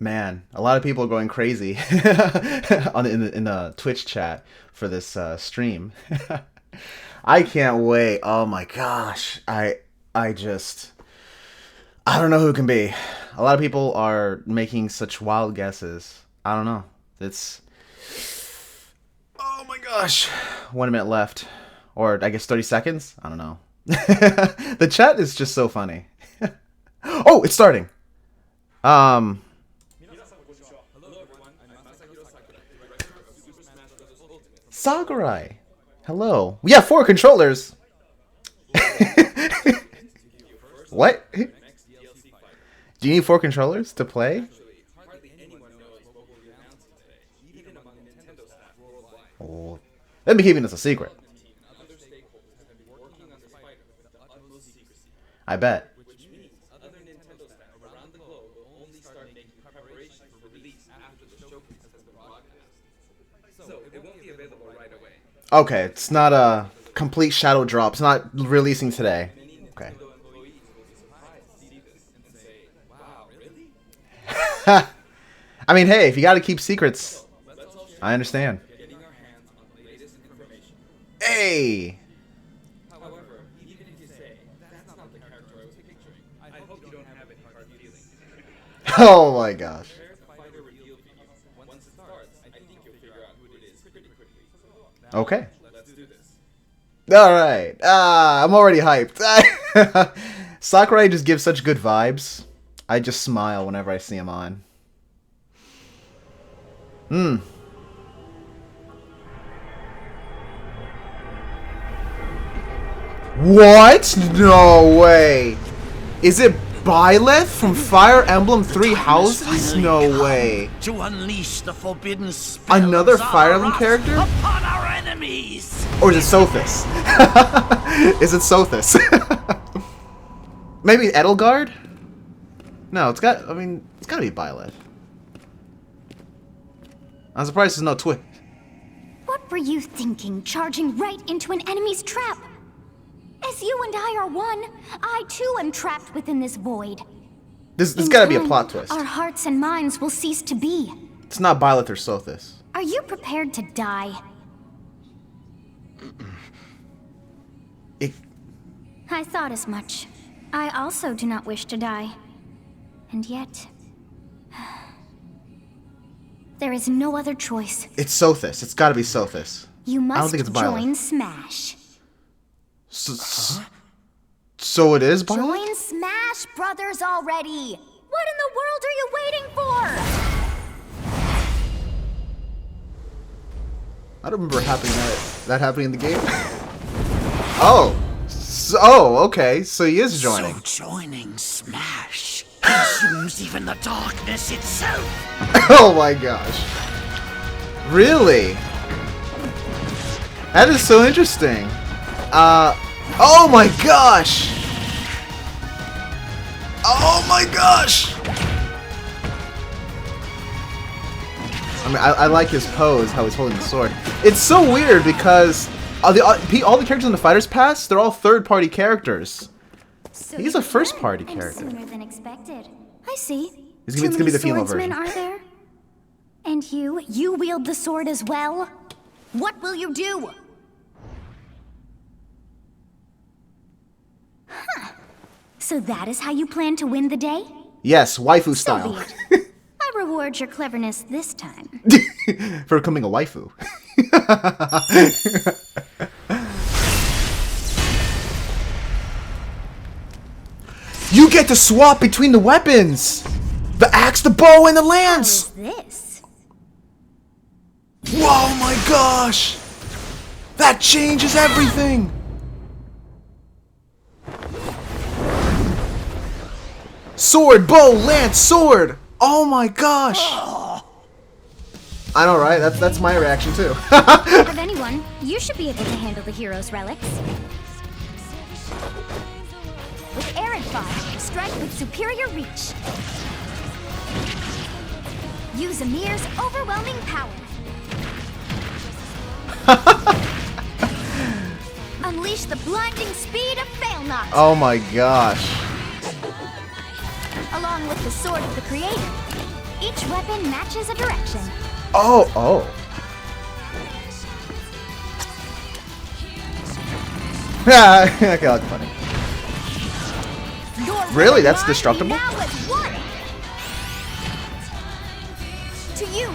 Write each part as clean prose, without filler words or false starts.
Man, a lot of people are going crazy in the Twitch chat for this stream. I can't wait. Oh my gosh. I just I don't know who it can be. A lot of people are making such wild guesses. I don't know. It's oh my gosh. 1 minute left. Or I guess 30 seconds? I don't know. The chat is just so funny. Oh, it's starting. Sakurai. Hello. We have 4 controllers. What? Do you need 4 controllers to play? Oh, they've been keeping this a secret. I bet. Okay, it's not a complete shadow drop. It's not releasing today. Okay. I mean, hey, if you gotta keep secrets, I understand. Hey! Oh my gosh. Okay. Alright. I'm already hyped. Sakurai just gives such good vibes. I just smile whenever I see him on. What? No way. Is it Byleth from Fire Emblem 3 Houses? No way. To unleash the forbidden spells Another Fire Emblem character? upon our enemies. Or is it Sothis? Is it Sothis? Maybe Edelgard? No, it's gotta be Byleth. I'm surprised there's no twist. What were you thinking, charging right into an enemy's trap? As you and I are one, I too am trapped within this void. There's In gotta be a time, plot twist. Our hearts and minds will cease to be. It's not Byleth or Sothis. Are you prepared to die? I thought as much. I also do not wish to die. And yet... there is no other choice. It's Sothis. It's gotta be Sothis. You I don't must think it's Byleth. join Smash. So it is Byleth? Join Smash Brothers already! What in the world are you waiting for? I don't remember that happening in the game. Oh, okay. So he is joining. So joining Smash consumes even the darkness itself. Oh my gosh. Really? That is so interesting. Oh my gosh! Oh my gosh! I mean, I like his pose, how he's holding the sword. It's so weird because all the characters in the Fighters Pass, they're all third-party characters. So He's a first-party and character. Sooner than expected. I see. It's gonna be the female swordsmen version. are there? And you wield the sword as well? What will you do? Huh. So that is how you plan to win the day? Yes, waifu So style. be it. I reward your cleverness this time. For becoming a waifu. You get to swap between the weapons! The axe, the bow, and the lance! What is this? Whoa, my gosh! That changes everything! Sword, bow, lance, sword! Oh my gosh! I know, right? That's my reaction too. Of anyone, you should be able to handle the hero's relics. With Arid Fire, strike with superior reach. Use Amir's overwhelming power. Unleash the blinding speed of Failnaught. Oh my gosh. Along with the sword of the creator. Each weapon matches a direction. Oh, oh. Yeah, okay, that's funny. Really? That's destructible? Now as one. To you,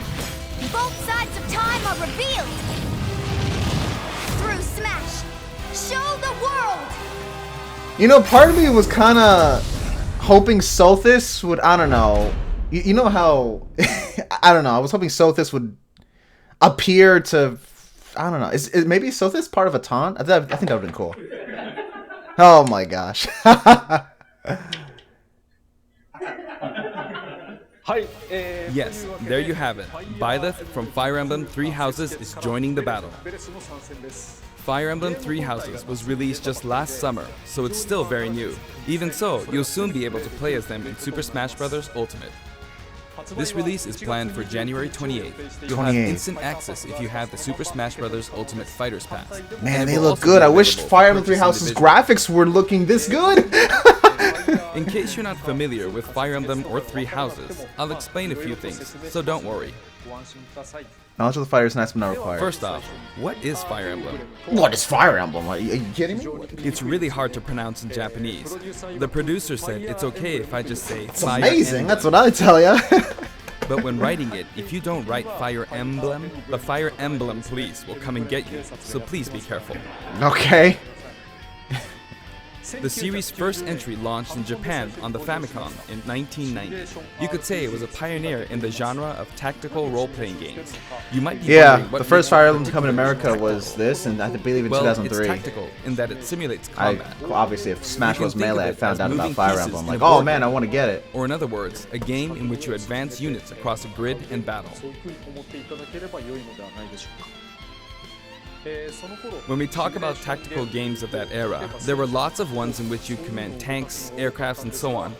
both sides of time are revealed. Through Smash, show the world. You know, part of me was kind of hoping Sothis would, I don't know. You know how, I don't know, I was hoping Sothis would appear to, I don't know. Is maybe Sothis part of a taunt? I think that would have been cool. Oh my gosh. Yes, there you have it. Byleth from Fire Emblem Three Houses is joining the battle. Fire Emblem Three Houses was released just last summer, so it's still very new. Even so, you'll soon be able to play as them in Super Smash Bros. Ultimate. This release is planned for January 28th. You'll have instant access if you have the Super Smash Bros. Ultimate Fighters Pass. Man, they look good. I wish Fire Emblem Three Houses graphics were looking this good. In case you're not familiar with Fire Emblem or Three Houses, I'll explain a few things, so don't worry. Knowledge of the fire is nice but not required. First off, what is Fire Emblem? What is Fire Emblem? Are you kidding me? It's really hard to pronounce in Japanese. The producer said it's okay if I just say It's Fire amazing, Emblem. that's what I tell ya. But when writing it, if you don't write Fire Emblem, the Fire Emblem police will come and get you, so please be careful. Okay. The series' first entry launched in Japan on the Famicom in 1990. You could say it was a pioneer in the genre of tactical role-playing games. You might be wondering what the first makes Fire it Emblem to come in particularly America was this, and I believe in well, 2003. it's tactical in that it simulates combat. Obviously, if Smash You can was think of Melee, I it found as out about moving Fire pieces Emblem. in Like, a oh board man, game. I want to get it. Or in other words, a game in which you advance units across a grid and battle. When we talk about tactical games of that era, there were lots of ones in which you command tanks, aircrafts, and so on.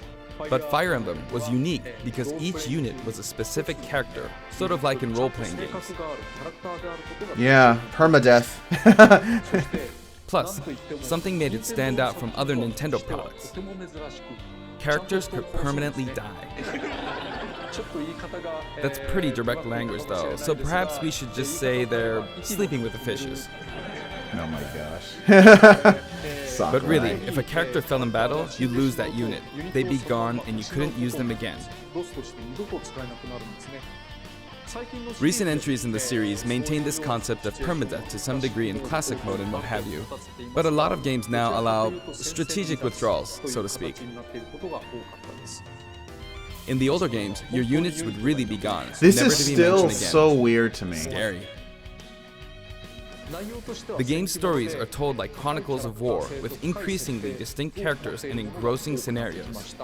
But Fire Emblem was unique because each unit was a specific character, sort of like in role-playing games. Yeah, permadeath. Plus, something made it stand out from other Nintendo products. Characters could permanently die. That's pretty direct language though, so perhaps we should just say they're sleeping with the fishes. Oh my gosh. But really, if a character fell in battle, you'd lose that unit. They'd be gone and you couldn't use them again. Recent entries in the series maintain this concept of permadeath to some degree in classic mode and what have you, but a lot of games now allow strategic withdrawals, so to speak. In the older games, your units would really be gone. This never is to be still mentioned again. so weird to me. Scary. The game's stories are told like chronicles of war, with increasingly distinct characters and engrossing scenarios.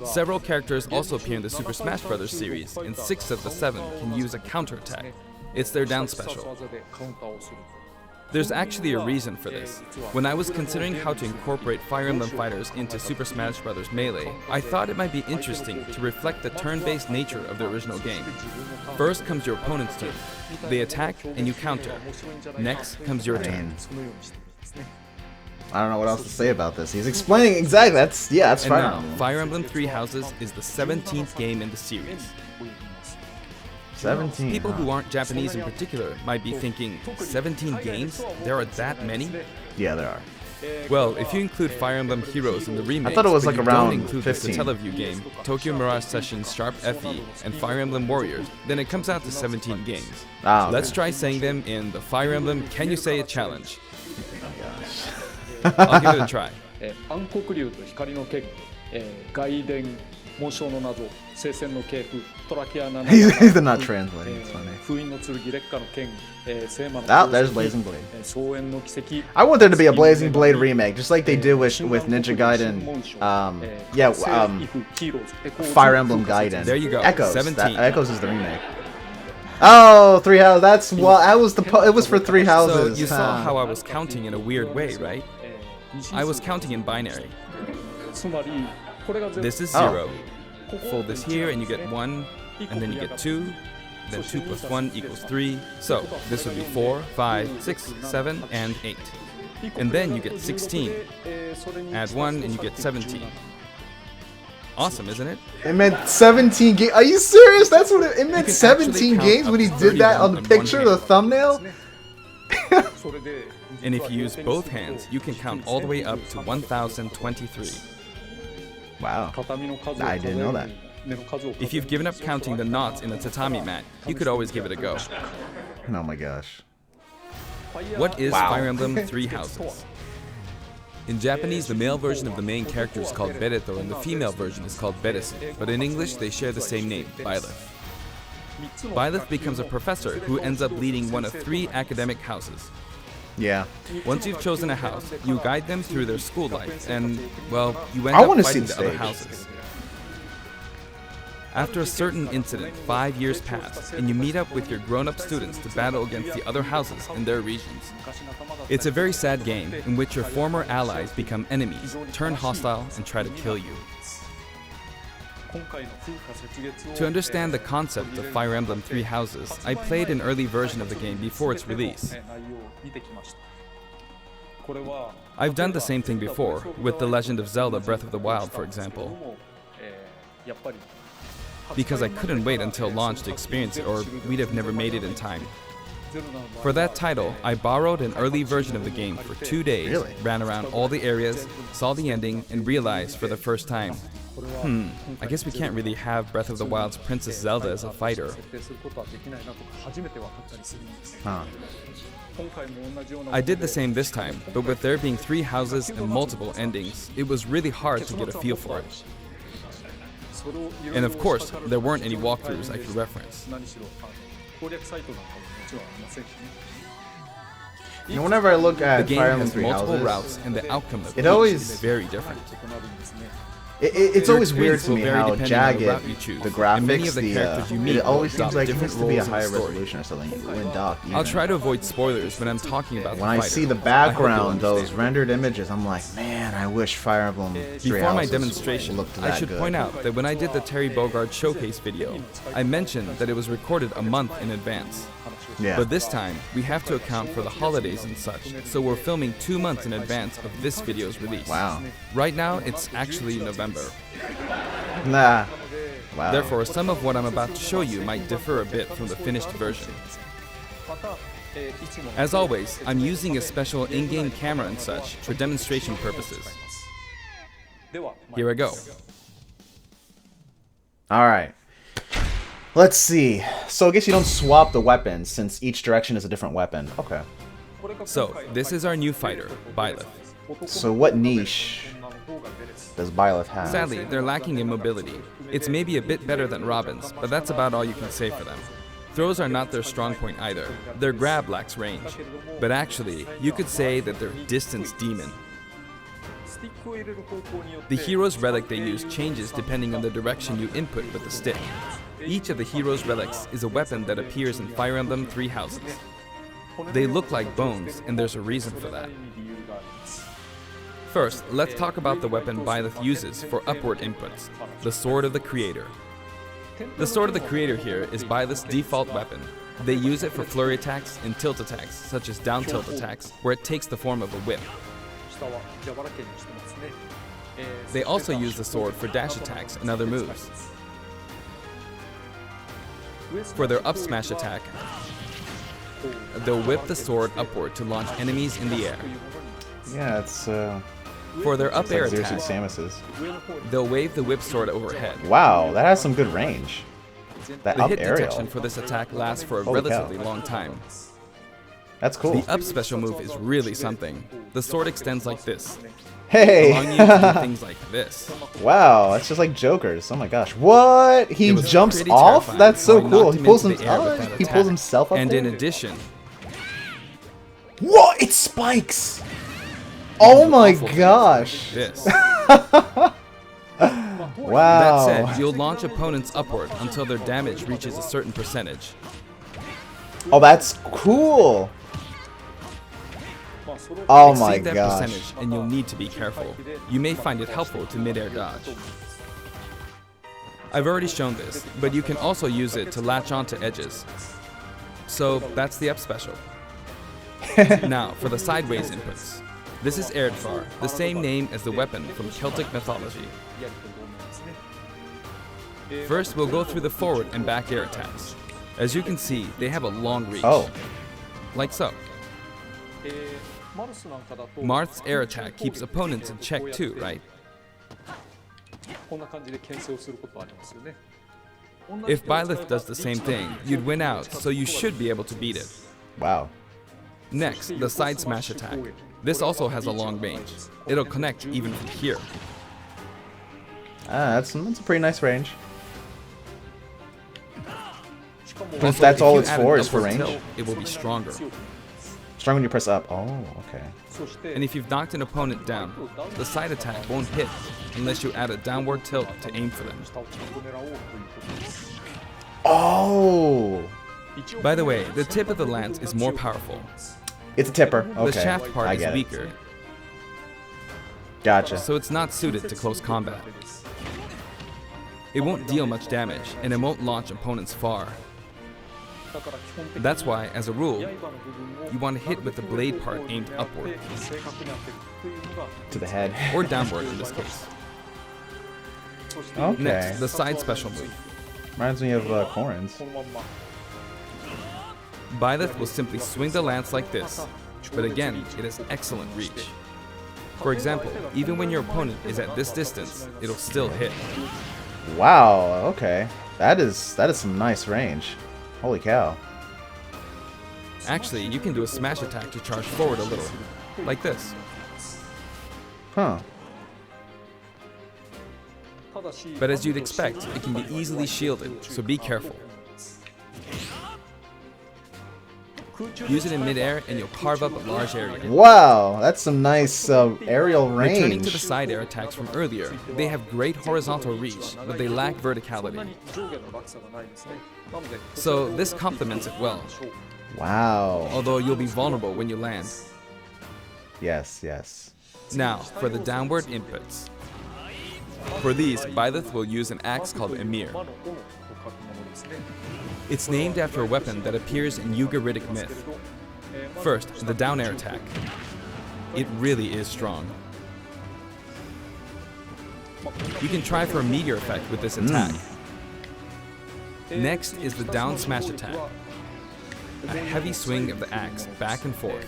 Several characters also appear in the Super Smash Bros. Series, and 6 of the 7 can use a counterattack. It's their down special. There's actually a reason for this. When I was considering how to incorporate Fire Emblem fighters into Super Smash Bros. Melee, I thought it might be interesting to reflect the turn-based nature of the original game. First comes your opponent's turn. They attack and you counter. Next comes your turn. I don't know what else to say about this. He's explaining exactly. That's And Fire now, Emblem. Fire Emblem Three Houses is the 17th game in the series. 17. People who aren't Japanese in particular might be thinking, 17 games? There are that many? Yeah, there are. Well, if you include Fire Emblem Heroes in the remake, thought it was but like you around don't include 15. the Satellaview game, Tokyo Mirage Sessions Sharp FE, and Fire Emblem Warriors, then it comes out to 17 games. Ah, okay. Let's try saying them in the Fire Emblem Can You Say It challenge. I'll give it a try. 暗黒竜と光の剣、外伝紋章の謎、聖戦の系譜、トラキアナの He's not translating. It's funny. 封印の剣、烈火の剣、聖魔の Ah, there's Blazing Blade. 荘園の奇跡 I want there to be a Blazing Blade remake, just like they did with Ninja Gaiden. Fire Emblem Gaiden. There you go, Echoes. 17. Echoes is the remake. Oh, Three Houses. That's what I was. It was for Three So Houses. you saw how I was counting in a weird way, right? I was counting in binary. つまりこれが全部 This is 0. Fold this here and you get 1, and then you get 2, then 2 plus 1 equals 3. So this would be 4, 5, 6, 7, and 8. And then you get 16. Add 1 and you get 17. Awesome, isn't it? It meant 17 games. Are you serious? That's what it meant. can 17 actually count games up when he to did that 31 on the in one picture, hand. the thumbnail. And if you use both hands, you can count all the way up to 1,023. Wow. I didn't know that. If you've given up counting the knots in a tatami mat, you could always give it a go. Oh my gosh. What is Wow. Fire Emblem Three Houses? In Japanese, the male version of the main character is called Bereto and the female version is called Beresu, but in English they share the same name, Byleth. Byleth becomes a professor who ends up leading one of 3 academic houses. Yeah. Once you've chosen a house, you guide them through their school life, and, well, you end I up wanna see fighting the the other stage. houses. After a certain incident, 5 years pass, and you meet up with your grown-up students to battle against the other houses in their regions. It's a very sad game in which your former allies become enemies, turn hostile, and try to kill you. To understand the concept of Fire Emblem Three Houses, I played an early version of the game before its release. I've done the same thing before, with The Legend of Zelda Breath of the Wild, for example. Because I couldn't wait until launch to experience it, or we'd have never made it in time. For that title, I borrowed an early version of the game for 2 days, Really? ran around all the areas, saw the ending, and realized for the first time, I guess we can't really have Breath of the Wild's Princess Zelda as a fighter. Huh. I did the same this time, but with there being 3 houses and multiple endings, it was really hard to get a feel for it. And of course, there weren't any walkthroughs I could reference. You know, whenever I look The at game Fire Emblem has Three multiple Houses, routes, and the outcome of It each always- is very different. it's Your always weird experience to will me vary how depending on the jagged route you choose, the and many graphics, of the characters you meet it always will adopt seems like it different needs to be a roles in the higher story. resolution or something when docked. I'll even. try to avoid spoilers when I'm talking about When the I fighter. see the I hope background, you'll those understand. rendered images, I'm like, man, I wish Fire Emblem Three Before my Houses demonstration, looked I that should good. point out that when I did the Terry Bogard showcase video, I mentioned that it was recorded a month in advance. Yeah. But this time, we have to account for the holidays and such, so we're filming 2 months in advance of this video's release. Wow. Right now, it's actually November. Nah. Wow. Therefore, some of what I'm about to show you might differ a bit from the finished version. As always, I'm using a special in-game camera and such for demonstration purposes. Here I go. All right. Let's see. So I guess you don't swap the weapons since each direction is a different weapon. Okay. So, this is our new fighter, Byleth. So what niche does Byleth have? Sadly, they're lacking in mobility. It's maybe a bit better than Robin's, but that's about all you can say for them. Throws are not their strong point either. Their grab lacks range. But actually, you could say that they're distance demon. The hero's relic they use changes depending on the direction you input with the stick. Each of the hero's relics is a weapon that appears in Fire Emblem Three Houses. They look like bones, and there's a reason for that. First, let's talk about the weapon Byleth uses for upward inputs, the Sword of the Creator. The Sword of the Creator here is Byleth's default weapon. They use it for flurry attacks and tilt attacks, such as down tilt attacks, where it takes the form of a whip. They also use the sword for dash attacks and other moves. For their up smash attack, they'll whip the sword upward to launch enemies in the air. Yeah, it's For their up air like Xerxes attack, Samus's. they'll wave the whip sword overhead. Wow, that has some good range. That The up hit aerial. detection for this attack lasts for a Holy cow. relatively long time. That's cool. The up special move is really something. The sword extends like this, Hey! allowing you to do things like this. Wow, it's just like Joker's. Oh my gosh. What? He It was jumps pretty off? terrifying That's so how I cool. knocked He him pulls into the air with that he attack. pulls himself up And there? in addition, What? It spikes! Oh my awful things gosh. this. Wow. That said, you'll launch opponents upward until their damage reaches a certain percentage. Oh, that's cool. Oh my Exceed that gosh. percentage, and you'll need to be careful. You may find it helpful to mid-air dodge. I've already shown this, but you can also use it to latch onto edges. So that's the up special. Now, for the sideways inputs. This is Erdvar, the same name as the weapon from Celtic mythology. First, we'll go through the forward and back air attacks. As you can see, they have a long reach. Oh. Like so. Marth's air attack keeps opponents in check too, right? If Byleth does the same thing, you'd win out, so you should be able to beat it. Wow. Next, the side smash attack. This also has a long range. It'll connect even from here. That's a pretty nice range. Also, that's if all you it's add for an is for upward range? tilt, it will be stronger. Strong when you press up. Oh, okay. And if you've knocked an opponent down, the side attack won't hit unless you add a downward tilt to aim for them. Oh! By the way, the tip of the lance is more powerful. It's a tipper. Okay. The shaft part I is get it. weaker, Gotcha. so it's not suited to close combat. It won't deal much damage, and it won't launch opponents far. That's why, as a rule, you want to hit with the blade part aimed upward, To the head. or downward in this case. Okay. Next, the side special move. Reminds me of Corrin's. Byleth will simply swing the lance like this, but again, it has excellent reach. For example, even when your opponent is at this distance, it'll still hit. Wow, okay. That is some nice range. Holy cow. Actually, you can do a smash attack to charge forward a little, like this. Huh. But as you'd expect, it can be easily shielded, so be careful. Use it in midair and you'll carve up a large area. Wow, that's some nice aerial range. Returning to the side air attacks from earlier, they have great horizontal reach, but they lack verticality. So this complements it well, Wow. although you'll be vulnerable when you land. Yes, yes. Now, for the downward inputs. For these, Byleth will use an axe called Emir. It's named after a weapon that appears in Ugaritic myth. First, the down air attack. It really is strong. You can try for a meteor effect with this attack. Next is the down smash attack. A heavy swing of the axe back and forth.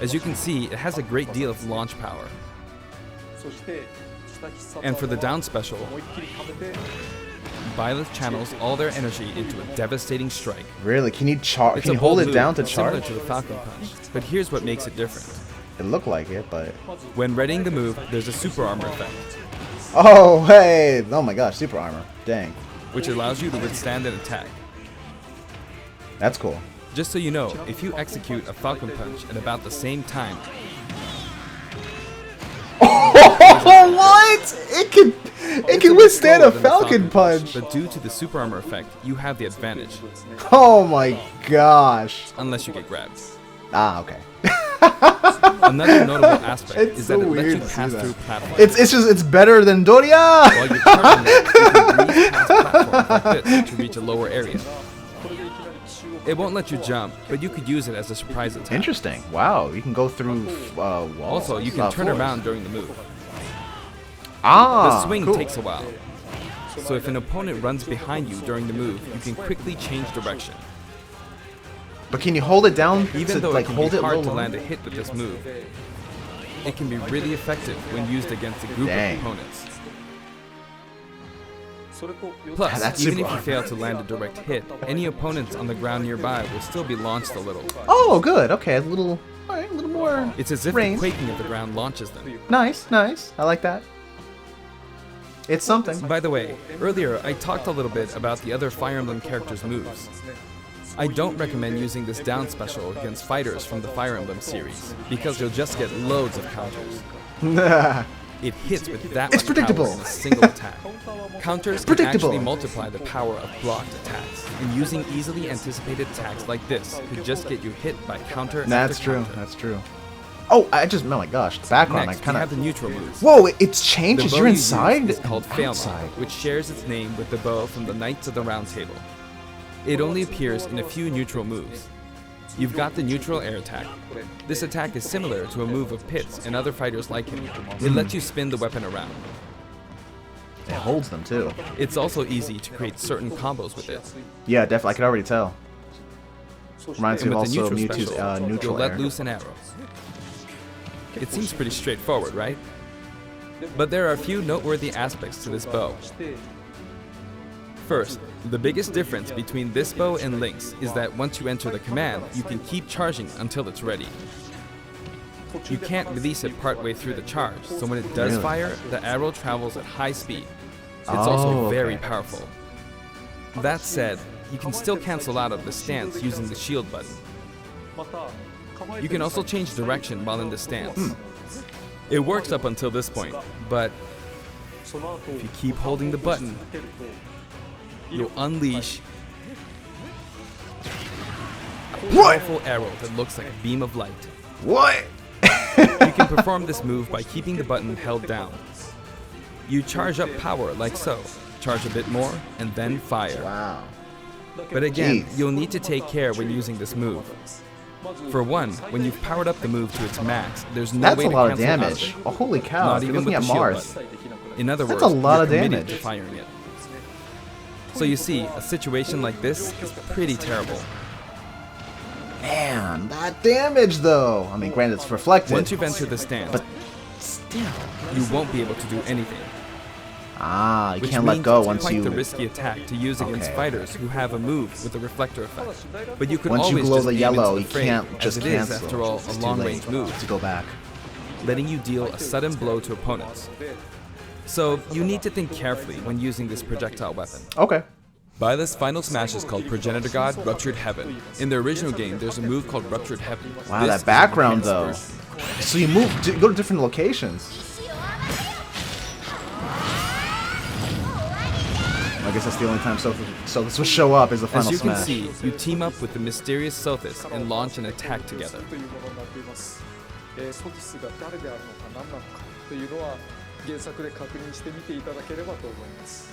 As you can see, it has a great deal of launch power. And for the down special, Byleth channels all their energy into a devastating strike. Really? Can you charge? It's Can a you hold bold it move, down to similar charge? to the Falcon Punch. But here's what makes it different. It looked like it, but. When readying the move, there's a super armor effect, Oh, hey! Oh my gosh, super armor. Dang. which allows you to withstand an attack. That's cool. Just so you know, if you execute a Falcon Punch at about the same time, Oh, what? It can it's a bit withstand slower a than the Falcon Punch. But due to the super armor effect, you have the advantage, Oh my gosh. unless you get grabbed. Ah, okay. Another notable aspect It's is so that it lets weird you to see pass that. through platforms. It's better than Doria. While you're charging it, you can breeze past platforms like this to reach a lower area. It won't let you jump, but you could use it as a surprise attack. Interesting. Wow, you can go through walls. Also, you can turn floors. around during the move. Ah, The swing cool. takes a while. So if an opponent runs behind you during the move, you can quickly change direction. But can you hold it down Even to though like it can hold be it hard low? to land a hit with this move, it can be really effective when used against a group Dang. of opponents. Plus, That's even super if you hard. fail to land a direct hit, any opponents on the ground nearby will still be launched a little. Oh, good. Okay, a little more. It's as if range. the quaking of the ground launches them. Nice, nice. I like that. It's something. By the way, earlier I talked a little bit about the other Fire Emblem characters' moves. I don't recommend using this down special against fighters from the Fire Emblem series, because you'll just get loads of counters. It hits with that It's much predictable. power in a single attack. Counters can predictable. actually multiply the power of blocked attacks, and using easily anticipated attacks like this could just get you hit by counter That's after true. counter. That's true. Oh, oh my gosh, the background. Next, I kind we have the of. neutral moves. Whoa, it The changes. bow You're you use inside. is called and Failmont, outside. which shares its name with the bow from the Knights of the Round Table. It only appears in a few neutral moves. You've got the neutral air attack. This attack is similar to a move of Pit's and other fighters like him. It lets you spin the weapon around. It holds them too. It's also easy to create certain combos with it. Yeah, definitely. I can already tell. Reminds me And of with the also neutral Mewtwo's special, you'll neutral let air. loose an arrow. It seems pretty straightforward, right? But there are a few noteworthy aspects to this bow. First, the biggest difference between this bow and Link's is that once you enter the command, you can keep charging until it's ready. You can't release it partway through the charge, so when it does Really? fire, the arrow travels at high speed. It's Oh, also very okay. powerful. That said, you can still cancel out of the stance using the shield button. You can also change direction while in the stance. It works up until this point, but if you keep holding the button, you'll unleash a powerful arrow that looks like a beam of light. What? You can perform this move by keeping the button held down. You charge up power like so, charge a bit more, and then fire. Wow. But again, Jeez. you'll need to take care when using this move. For one, when you've powered up the move to its max, there's no That's way a to lot of cancel out damage. of it. Oh, holy cow. Not You're even looking with at the shield Mars. button. In other That's words, a lot you're of committed damage. to firing it. So you see, a situation like this is pretty terrible. Man, that damage though. I mean, granted, it's reflected. Once you've entered the stance, But still. you won't be able to do anything. Ah, you Which can't let means go it's once quite you. the risky attack to use against Okay. fighters who have a move with a reflector effect. But you can Once you always glow just the aim yellow, into you the frame, can't just as it is, cancel. after all, It's a too long-range late move, to go back. letting you deal a sudden blow to opponents. So you need to think carefully when using this projectile weapon. Okay. Byleth's final smash is called Progenitor God Ruptured Heaven. In the original game, there's a move called Ruptured Heaven. Wow, This that is an background enhanced though. version. So you go to different locations. I guess that's the only time Sothis will show up is the final As you smash. can see, you team up with the mysterious Sothis and launch an attack together. ソティスが誰であるのか何なのかというのは原作で確認してみていただければと思います。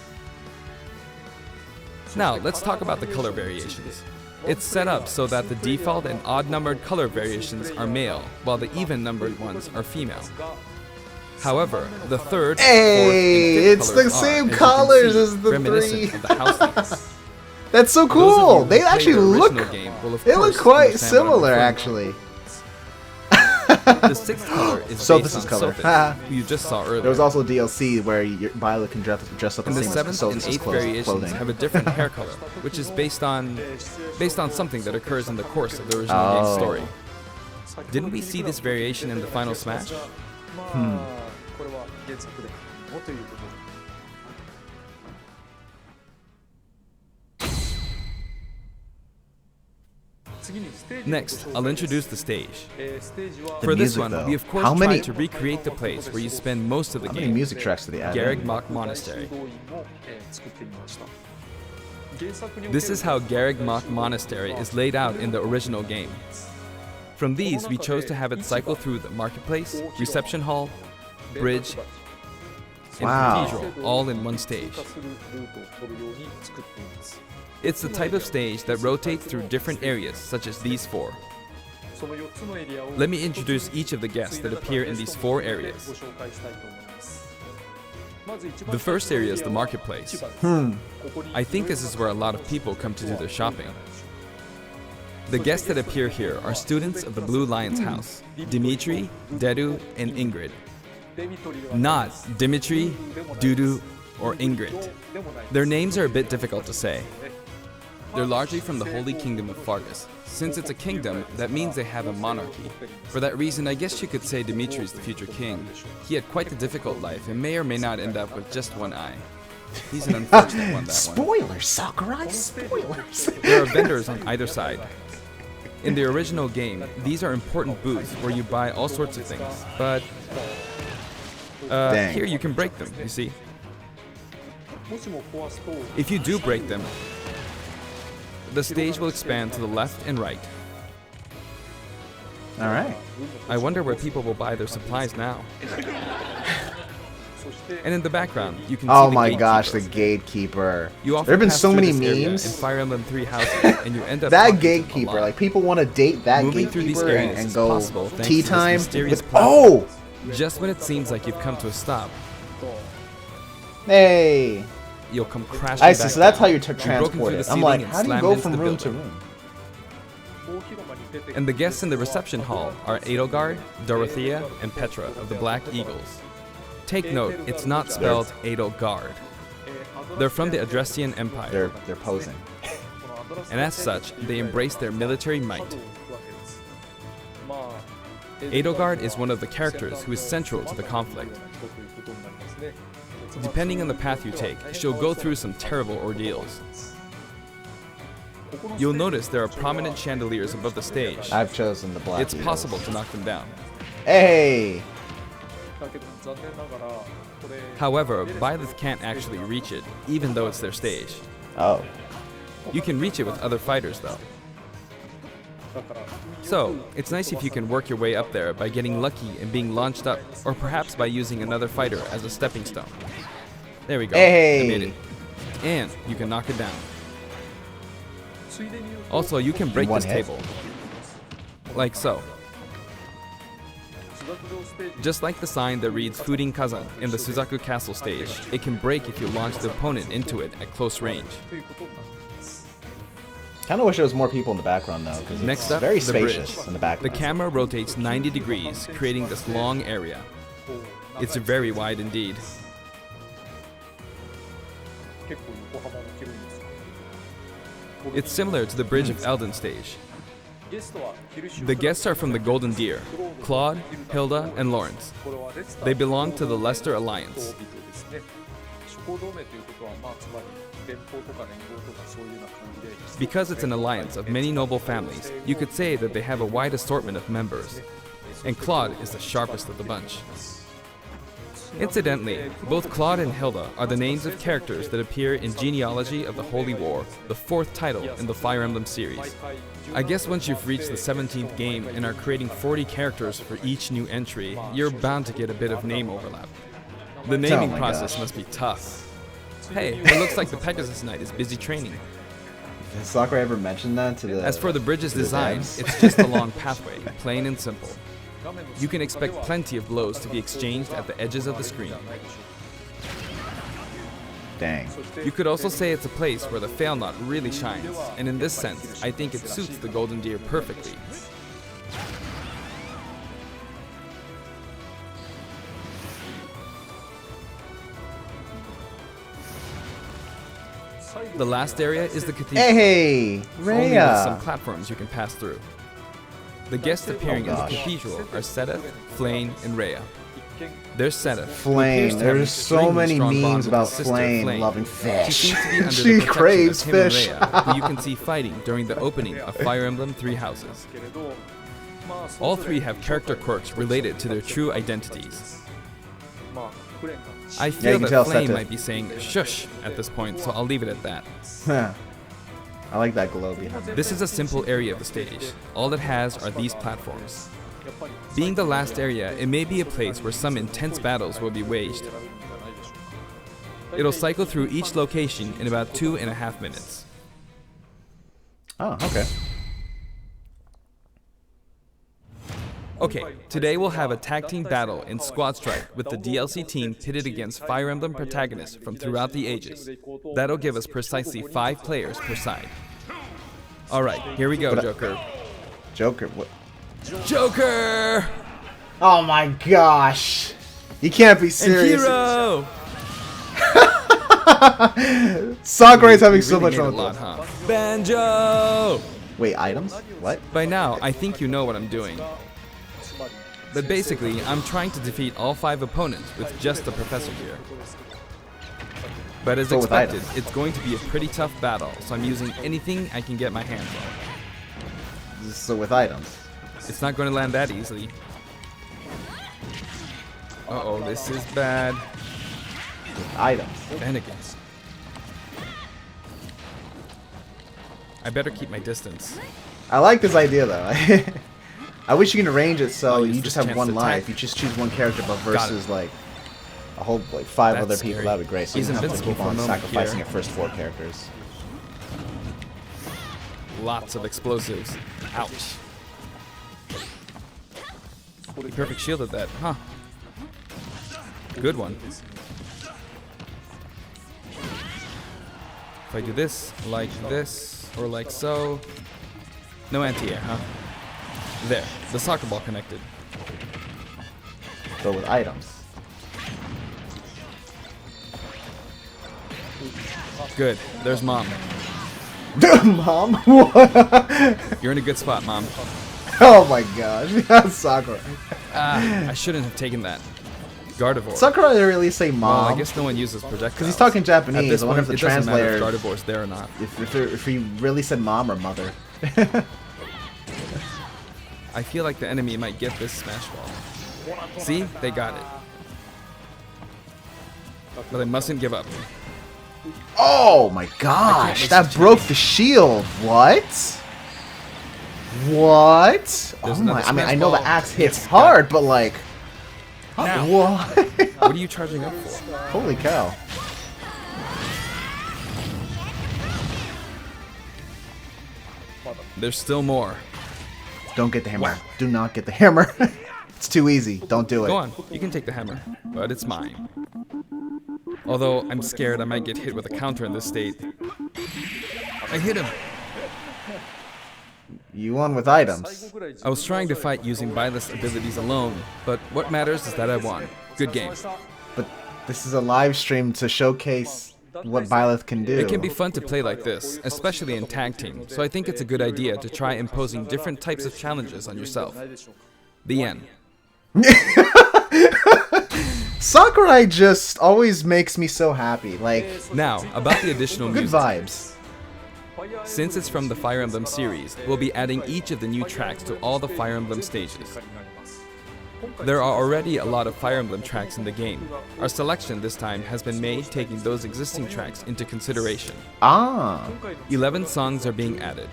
Now, let's talk about the color variations. It's set up so that the default and odd-numbered color variations are male, while the even-numbered ones are female. However, the third, Hey, fourth, and fifth it's the colors are, same as you can colors see, as the reminiscent three. of the house themes. That's so Those of you cool. who They played actually the look. original game will of They look course quite understand what I'm similar, referring to. actually. The sixth color is Sothis' based on color. Sothis, who you just saw earlier. There was also DLC where Byleth can dress up And the the same seventh and as eighth Sothis' variations clothing. have a different hair color, which is based on something that occurs in the course of the original Oh. game's story. Didn't we see this variation in the final smash? まあこれは原作でもということで。 Next, I'll introduce the stage. The For this music, one, though. we of course How many- tried to recreate the place where you spend most of the How many game, music tracks did they add? Garreg in? Mach Monastery. 作ってみました。原作における This is how Garreg Mach Monastery is laid out in the original game. From these, we chose to have it cycle through the marketplace, reception hall, bridge, and Wow. cathedral all in one stage. It's the type of stage that rotates through different areas, such as these four. Let me introduce each of the guests that appear in these four areas. The first area is the marketplace. I think this is where a lot of people come to do their shopping. The guests that appear here are students of the Blue Lion's house, Dimitri, Dedu, and Ingrid. Not Dimitri, Dudu, or Ingrid. Their names are a bit difficult to say. They're largely from the Holy Kingdom of Fargus. Since it's a kingdom, that means they have a monarchy. For that reason, I guess you could say Dimitri's the future king. He had quite a difficult life and may or may not end up with just one eye. He's an unfortunate one, that one. Spoilers, Sakurai. Spoilers. There are vendors on either side. In the original game, these are important booths where you buy all sorts of things, but Dang. here you can break them, you see. If you do break them, the stage will expand to the left and right. All right. I wonder where people will buy their supplies now. And in the background, you can see Oh the my gosh, the gatekeeper. gatekeeper. You often There have been pass so through many this area memes. in Fire Emblem 3 houses, and you end up That talking to them a gatekeeper, lot. like people want to date that Moving through these gatekeeper areas and is go possible thanks tea to this time mysterious with platform. oh, Just when it seems like you've come to a stop, Hey. You'll come crashing I back see. So that's down. how you're You've broken through transported. the I'm like, ceiling and how do you slammed go into from the room to building. room? And the guests in the reception hall are Edelgard, Dorothea, and Petra of the Black Eagles. Take note, it's not spelled Edelgard. They're from the Adrestian Empire, They're posing. and as such, they embrace their military might. Edelgard is one of the characters who is central to the conflict. Depending on the path you take, she'll go through some terrible ordeals. You'll notice there are prominent chandeliers above the stage. I've chosen the Black It's Eagles. possible to knock them down. Hey. However, Byleth can't actually reach it, even though it's their stage. Oh. You can reach it with other fighters, though. So, it's nice if you can work your way up there by getting lucky and being launched up, or perhaps by using another fighter as a stepping stone. There we go. Hey! I made it. And you can knock it down. Also, you can break One this hit. table. Like so. Just like the sign that reads Furin Kazan in the Suzaku Castle stage, it can break if you launch the opponent into it at close range. Kind of wish there was more people in the background though, because it's Next up, very the spacious bridge. in the The background. camera rotates 90 degrees, creating this long area. It's very wide indeed. It's similar to the Bridge of Elden stage. The guests are from the Golden Deer, Claude, Hilda, and Lawrence. They belong to the Leicester Alliance. Because it's an alliance of many noble families, you could say that they have a wide assortment of members. And Claude is the sharpest of the bunch. Incidentally, both Claude and Hilda are the names of characters that appear in Genealogy of the Holy War, the 4th title in the Fire Emblem series. I guess once you've reached the 17th game and are creating 40 characters for each new entry, you're bound to get a bit of name overlap. The naming my process gosh. must be tough. Hey, it looks like the Pegasus Knight is busy training. Has Sakurai ever mentioned that to the? As for the bridge's to the design, devs? it's just a long pathway, plain and simple. You can expect plenty of blows to be exchanged at the edges of the screen. Dang. You could also say it's a place where the fail knot really shines, and in this sense, I think it suits the Golden Deer perfectly. The last area is the cathedral, Hey, only with some Rhea. platforms you can pass through. The guests appearing in the gosh. cathedral are Sedith, Flame, and Rhea. There's Sedith. who Flame. appears to have an There's so extremely many strong bond memes with about his sister, Flame loving fish. She seems to be under She the protection craves of him and fish. Rhea, who you can see fighting during the opening of Fire Emblem Three Houses. All three have character quirks related to their true identities. I you feel can tell that Flame Seta- might be saying shush at this point, so I'll leave it at that. I like that glow behind it. This is a simple area of the stage. All it has are these platforms. Being the last area, it may be a place where some intense battles will be waged. It'll cycle through each location in about 2.5 minutes. Oh, okay. Okay, today we'll have a tag team battle in Squad Strike with the DLC team pitted against Fire Emblem protagonists from throughout the ages. That'll give us precisely 5 players per side. Alright, here we go, Joker. Joker. What? Joker! Oh my gosh! You can't be And serious. Hero! Sakurai's having so Really much made fun a with lot, this. huh? Banjo! Wait, items? What? By now, I think you know what I'm doing. But basically, I'm trying to defeat all 5 opponents with just the professor here. But as But with expected, items. it's going to be a pretty tough battle, so I'm using anything I can get my hands on. So with items. It's not going to land that easily. Uh-oh, this is bad. With items. Bennigan's. I better keep my distance. I like this idea though. I wish you can arrange it so I'll use you just this have chance one to life. attack. You just choose one character, but Got it. versus like a whole like 5 That's other people. scary. That'd be great. So He's you don't have to invincible keep for a on moment sacrificing here. your first 4 characters. Lots of explosives. Ouch. He perfect shielded that, huh? Good one. If I do this, or like so. No anti-air, huh? There, the soccer ball connected. But with items. Good, there's Mom. Mom? What? You're in a good spot, Mom. Oh my gosh. Sakura. I shouldn't have taken that. Gardevoir. Sakura didn't really say mom. Well, I guess no one uses projectiles. Because he's talking Japanese. At this I wonder point, if the it doesn't matter translator. if Gardevoir's there or not. If he really said mom or mother. I feel like the enemy might get this Smash Ball. See? They got it. But I mustn't give up. Oh my gosh. That broke the shield. What? What? Oh my. I mean, I know the axe hits hard, but like. Now. What? What are you charging up for? Holy cow. There's still more. Don't get the hammer. Do not get the hammer. It's too easy. Don't do it. Go on, you can take the hammer, but it's mine. Although I'm scared I might get hit with a counter in this state. I hit him. You won with items. I was trying to fight using Byleth's abilities alone, but what matters is that I won. Good game. But this is a live stream to showcase what Byleth can do. It can be fun to play like this, especially in tag team, so I think it's a good idea to try imposing different types of challenges on yourself. The end. Sakurai just always makes me so happy. Like, Now, about the additional good music. vibes. Since it's from the Fire Emblem series, we'll be adding each of the new tracks to all the Fire Emblem stages. There are already a lot of Fire Emblem tracks in the game. Our selection this time has been made taking those existing tracks into consideration. Ah. 11 songs are being added.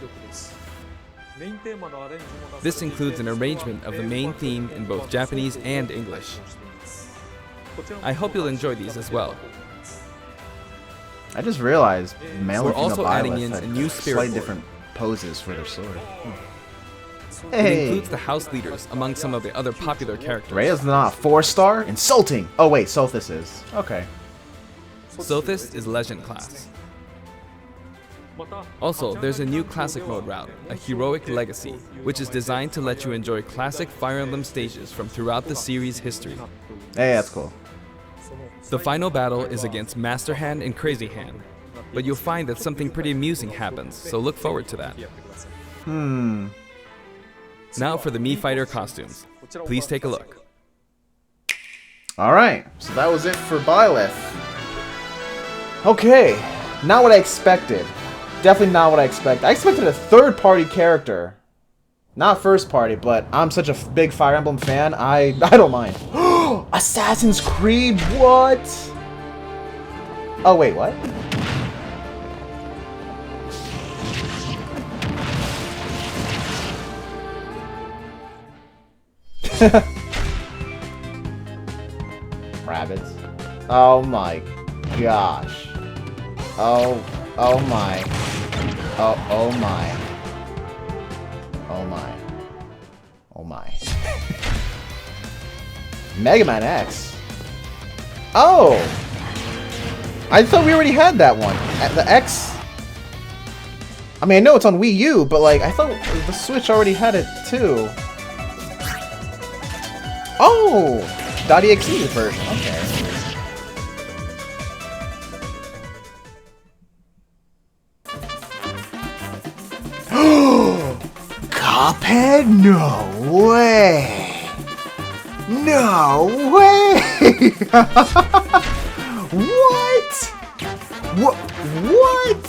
This includes an arrangement of the main theme in both Japanese and English. I hope you'll enjoy these as well. I just realized male We're and female also adding Byleth in had a new spirit slightly board. different poses for their sword. It Hey. includes the house leaders among some of the other popular characters. Rhea's not a 4-star? Insulting! Oh wait, Sothis is. Okay. Sothis is Legend class. Also, there's a new classic mode route, a Heroic Legacy, which is designed to let you enjoy classic Fire Emblem stages from throughout the series' history. Hey, that's cool. The final battle is against Master Hand and Crazy Hand, but you'll find that something pretty amusing happens, so look forward to that. Now for the Mii Fighter costumes. Please take a look. Alright, so that was it for Byleth. Okay, not what I expected. Definitely not what I expected. I expected a third-party character. Not first-party, but I'm such a big Fire Emblem fan, I don't mind. Assassin's Creed, what? Oh, wait, what? Rabbits. Oh my gosh. Oh my. Oh my. Oh my. Oh my. Mega Man X. Oh! I thought we already had that one. The X. I mean, I know it's on Wii U, but like, I thought the Switch already had it too. Oh! .exe version, okay. Cuphead? No way! No way! What? What?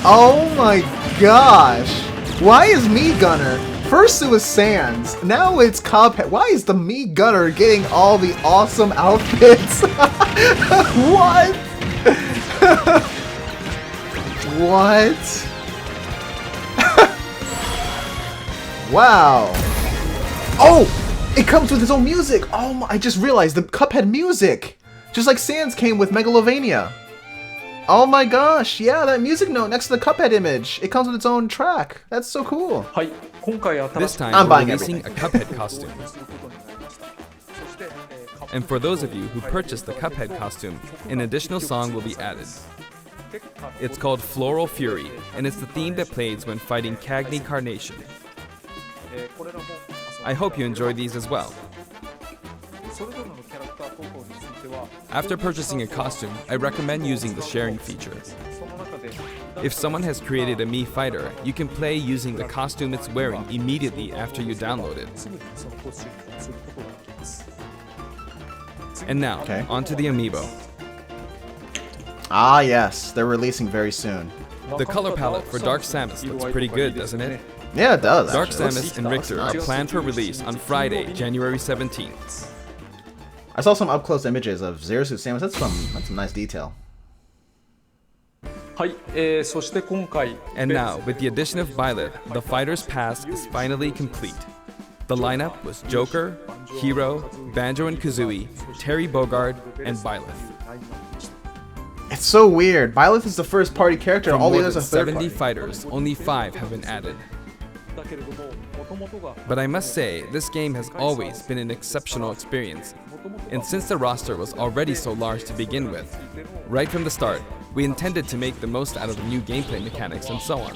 Oh my gosh! Why is me Gunner? First it was Sans, now it's Cuphead. Why is the Mii Gunner getting all the awesome outfits? What? What? Wow. Oh! It comes with its own music! Oh my, I just realized the Cuphead music! Just like Sans came with Megalovania. Oh my gosh, yeah, that music note next to the Cuphead image. It comes with its own track. That's so cool. This time I'm we're buying releasing everything. a Cuphead costume. And for those of you who purchased the Cuphead costume, an additional song will be added. It's called Floral Fury, and it's the theme that plays when fighting Cagney Carnation. I hope you enjoy these as well. After purchasing a costume, I recommend using the sharing feature. If someone has created a Mii fighter, you can play using the costume it's wearing immediately after you download it. And now, onto the amiibo. Ah yes, they're releasing very soon. The color palette for Dark Samus looks pretty good, doesn't it? Yeah, it does. Dark actually. Samus and Richter are planned for release on Friday, January 17th. I saw some up-close images of Zero Suit Samus. That's some nice detail. はい、そして今回 And now, with the addition of Byleth, the Fighter's Pass is finally complete. The lineup was Joker, Hero, Banjo and Kazooie, Terry Bogard, and Byleth. It's so weird. Byleth is the first party character, From and all the more others than are third 70 party. fighters, only 5 have been added. But I must say, this game has always been an exceptional experience. And since the roster was already so large to begin with, right from the start, we intended to make the most out of the new gameplay mechanics and so on.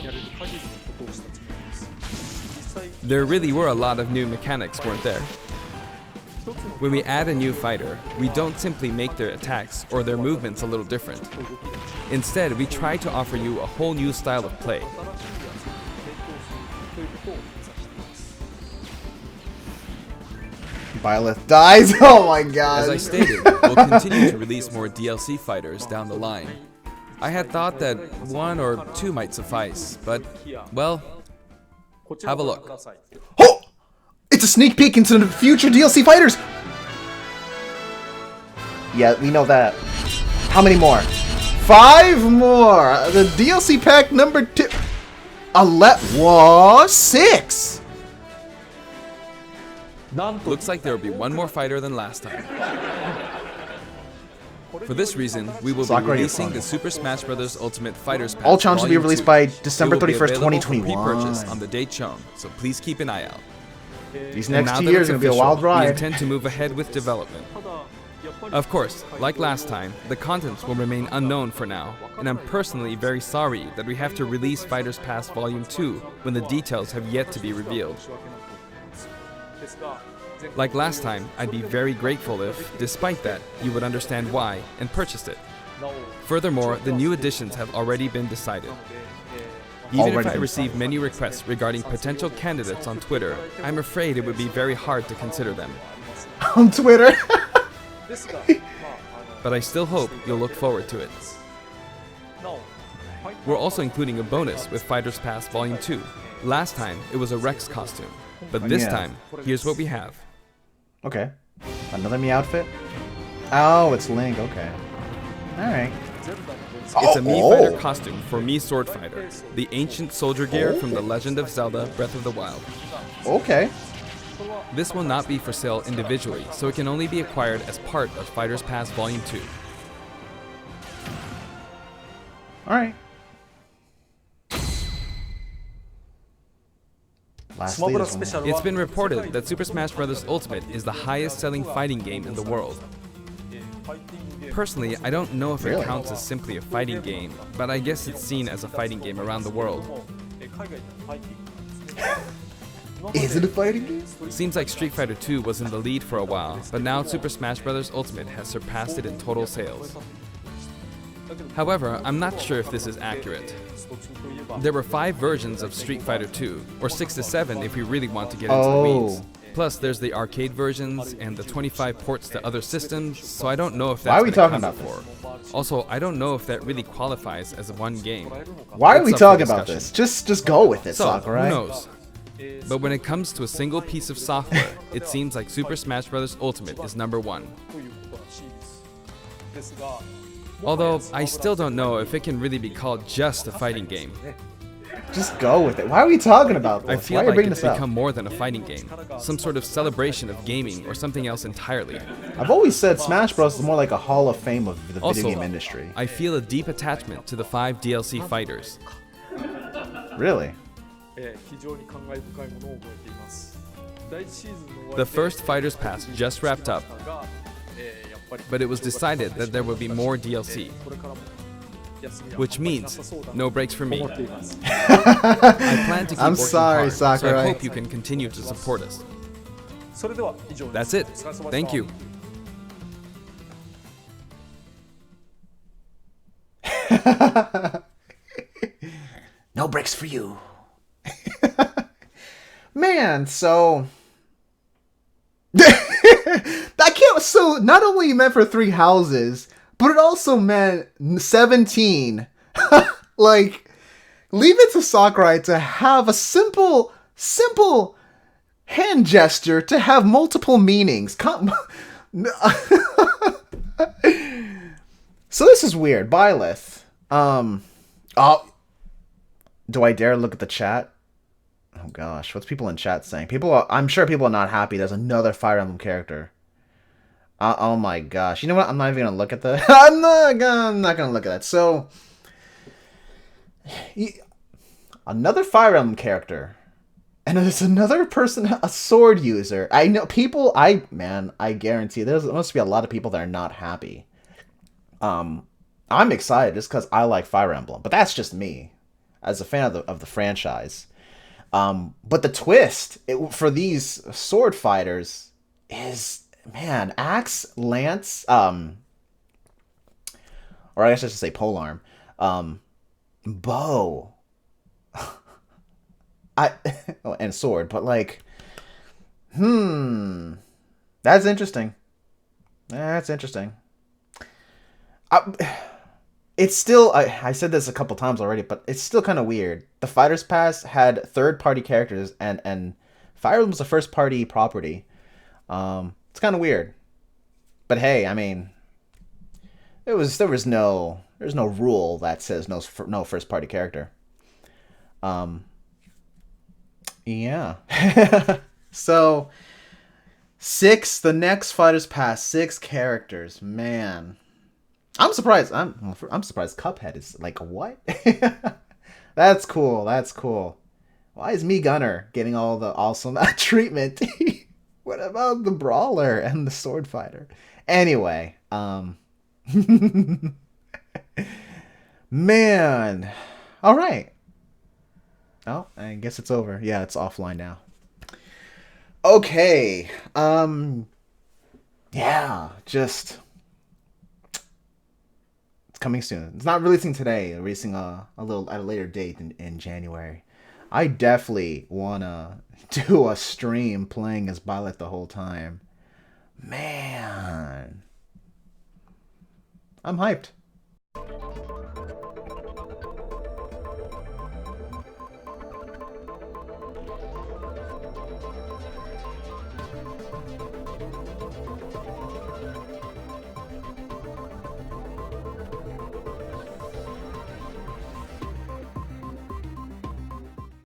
There really were a lot of new mechanics, weren't there? When we add a new fighter, we don't simply make their attacks or their movements a little different. Instead, we try to offer you a whole new style of play. Byleth dies. Oh my god. As I stated, we'll continue to release more DLC fighters down the line. I had thought that 1 or 2 might suffice, but, well, have a look. Oh! It's a sneak peek into the future DLC fighters! Yeah, we know that. How many more? 5 more! The DLC pack number 2. 6! Looks like there will be 1 more fighter than last time. For this reason, we will be releasing the Super Smash Bros. Ultimate Fighters Pack. All challenges will be released by December It will be 31st, available for 2021. pre-purchase on the date shown, so please keep an eye out. These And next now 2 that years it's are going to be a official, wild we ride. intend to move ahead with development. Of course, like last time, the contents will remain unknown for now, and I'm personally very sorry that we have to release Fighters Pass Volume 2 when the details have yet to be revealed. Like last time, I'd be very grateful if, despite that, you would understand why and purchase it. Furthermore, the new additions have already been decided. Even if I receive many requests regarding potential candidates on Twitter, I'm afraid it would be very hard to consider them. On Twitter. But I still hope you'll look forward to it. We're also including a bonus with Fighters Pass Volume 2. Last time, it was a Rex costume. But this time, here's what we have. Okay. Another Mii outfit? Oh, it's Link. Okay. Alright. It's a Mii Fighter costume for Mii Sword Fighter, the ancient soldier gear from The Legend of Zelda Breath of the Wild. Okay. This will not be for sale individually, so it can only be acquired as part of Fighters Pass Volume 2. Alright. Lastly, It's been reported that Super Smash Bros. Ultimate is the highest-selling fighting game in the world. Personally, I don't know if it counts as simply a fighting game, but I guess it's seen as a fighting game around the world. is it a fighting game? Seems like Street Fighter 2 was in the lead for a while, but now Super Smash Bros. Ultimate has surpassed it in total sales. However, I'm not sure if this is accurate. There were 5 versions of Street Fighter 2, or 6 to 7 if we really want to get into the weeds. Plus, there's the arcade versions and the 25 ports to other systems, so I don't know if that's Why are we talking accounted about for. Also, I don't know if that really qualifies as one game. Why are we That's up for talking about discussion. this? Just go with it, So, Sakurai. who knows? But when it comes to a single piece of software, it seems like Super Smash Bros. Ultimate is number 1. Although, I still don't know if it can really be called just a fighting game. Just go with it. Why are we talking about this? I Why feel are you like bringing it's this up? become more than a fighting game, some sort of celebration of gaming or something else entirely. I've always said Smash Bros. Is more like a hall of fame of the Also, video game industry. I feel a deep attachment to the 5 DLC fighters. Really? The first Fighters Pass just wrapped up, but it was decided that there will be more DLC, which means no breaks for me. I plan to keep I'm working sorry, hard, so I Sakurai. hope you can continue to support us. That's it. Thank you. No breaks for you. Man, so that can't. So not only meant for 3 houses, but it also meant 17. Like, leave it to Sakurai to have a simple hand gesture to have multiple meanings. So this is weird. Byleth. Oh, do I dare look at the chat? Oh gosh, what's people in chat saying? I'm sure people are not happy. There's another Fire Emblem character. Oh my gosh. You know what? I'm not even gonna look at the. I'm not gonna look at that. So, another Fire Emblem character, and there's another person, a sword user. I know people. I guarantee there must be a lot of people that are not happy. I'm excited just because I like Fire Emblem, but that's just me, as a fan of the franchise. But the twist for these sword fighters is, man, axe, lance, or I guess I should say polearm, bow, and sword. But like, that's interesting. That's interesting. It's still, I said this a couple times already, but it's still kind of weird. The Fighters Pass had third-party characters, and Fire Emblem was a first-party property. It's kind of weird. But hey, I mean, there's no rule that says no first-party character. Yeah. So, the next Fighters Pass, 6 characters, man. I'm surprised. I'm surprised Cuphead is like, what? That's cool. That's cool. Why is me Gunner getting all the awesome treatment? What about the brawler and the sword fighter? Anyway, man. All right. Oh, I guess it's over. Yeah, it's offline now. Okay. Yeah, just coming soon. It's not releasing today. Releasing a little at a later date in January. I definitely wanna do a stream playing as Byleth the whole time. Man, I'm hyped.